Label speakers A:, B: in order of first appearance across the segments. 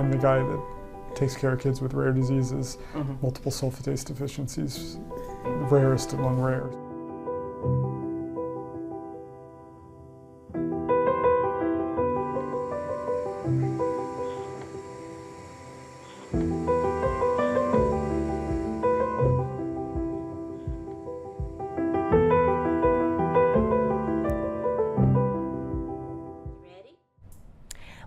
A: I'm the guy that takes care of kids with rare diseases, multiple sulfatase deficiencies, rarest among rare.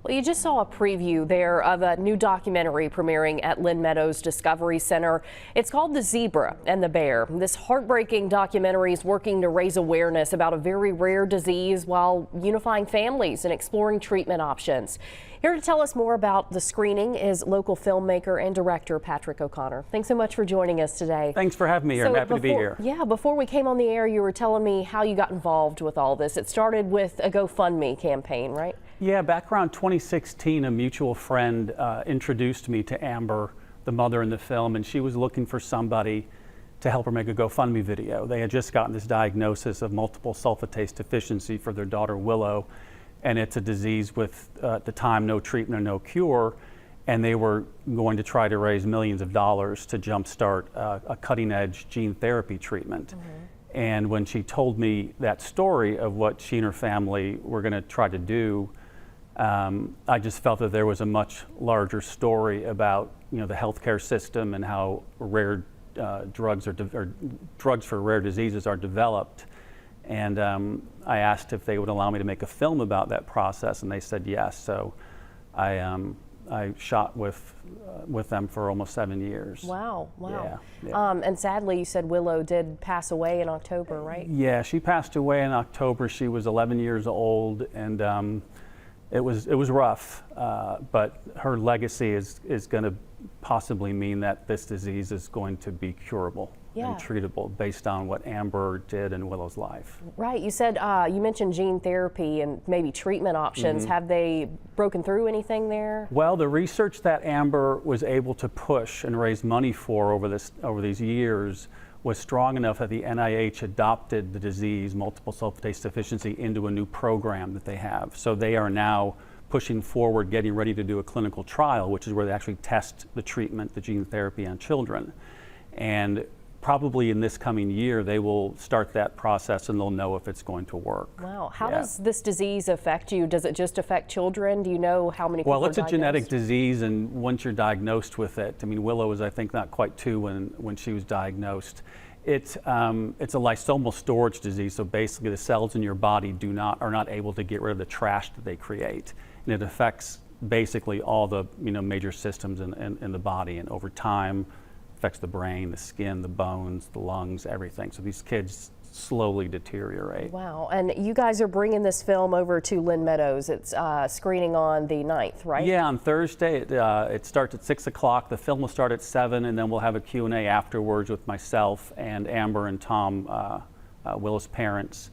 B: Well, you just saw a preview there of a new documentary premiering at Lynn Meadows Discovery Center. It's called The Zebra and the Bear. This heartbreaking documentary is working to raise awareness about a very rare disease while unifying families and exploring treatment options. Here to tell us more about the screening is local filmmaker and director Patrick O'Connor. Thanks so much for joining us today.
C: Thanks for having me here. I'm happy to be here.
B: Yeah, before we came on the air, you were telling me how you got involved with all this. It started with a GoFundMe campaign, right?
C: Yeah, back around 2016, a mutual friend introduced me to Amber, the mother in the film, and she was looking for somebody to help her make a GoFundMe video. They had just gotten this diagnosis of multiple sulfatase deficiency for their daughter Willow, and it's a disease with, at the time, no treatment or no cure, and they were going to try to raise millions of dollars to jumpstart a cutting-edge gene therapy treatment. And when she told me that story of what she and her family were going to try to do, I just felt that there was a much larger story about, the healthcare system and how rare drugs for rare diseases are developed. And I asked if they would allow me to make a film about that process, and they said yes. So I shot with them for almost 7 years.
B: Wow, wow.
C: Yeah.
B: And sadly, you said Willow did pass away in October, right?
C: Yeah, she passed away in October. She was 11 years old, and it was rough, but her legacy is going to possibly mean that this disease is going to be curable and treatable based on what Amber did in Willow's life.
B: Right. You said you mentioned gene therapy and maybe treatment options. Have they broken through anything there?
C: Well, the research that Amber was able to push and raise money for over these years was strong enough that the NIH adopted the disease, multiple sulfatase deficiency, into a new program that they have. So they are now pushing forward, getting ready to do a clinical trial, which is where they actually test the treatment, the gene therapy on children. And probably in this coming year, they will start that process and they'll know if it's going to work.
B: Wow. How does this disease affect you? Does it just affect children? Do you know how many people are diagnosed?
C: Well, it's a genetic disease, and once you're diagnosed with it, I mean, Willow was, I think, not quite 2 when she was diagnosed. It's a lysosomal storage disease, so basically the cells in your body are not able to get rid of the trash that they create. And it affects basically all the major systems in the body, and over time affects the brain, the skin, the bones, the lungs, everything. So these kids slowly deteriorate.
B: Wow. And you guys are bringing this film over to Lynn Meadows. It's screening on the 9th, right?
C: Yeah, on Thursday. It starts at 6 o'clock. The film will start at 7, and then we'll have a Q&A afterwards with myself and Amber and Tom, Willow's parents.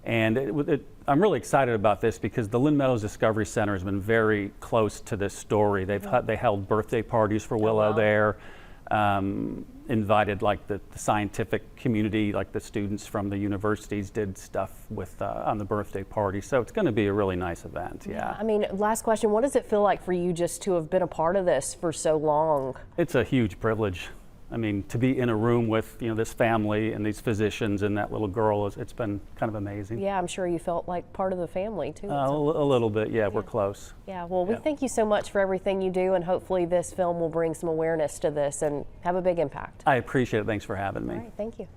C: And I'm really excited about this because the Lynn Meadows Discovery Center has been very close to this story. They held birthday parties for Willow there. Invited like the scientific community, like the students from the universities did stuff with on the birthday party. So it's going to be a really nice event. Yeah.
B: I mean, last question, what does it feel like for you just to have been a part of this for so long?
C: It's a huge privilege. I mean, to be in a room with this family and these physicians and that little girl, it's been kind of amazing.
B: Yeah, I'm sure you felt like part of the family too.
C: A little bit, yeah, we're close.
B: Yeah, well, we thank you so much for everything you do, and hopefully this film will bring some awareness to this and have a big impact.
C: I appreciate it. Thanks for having me.
B: All right, thank you.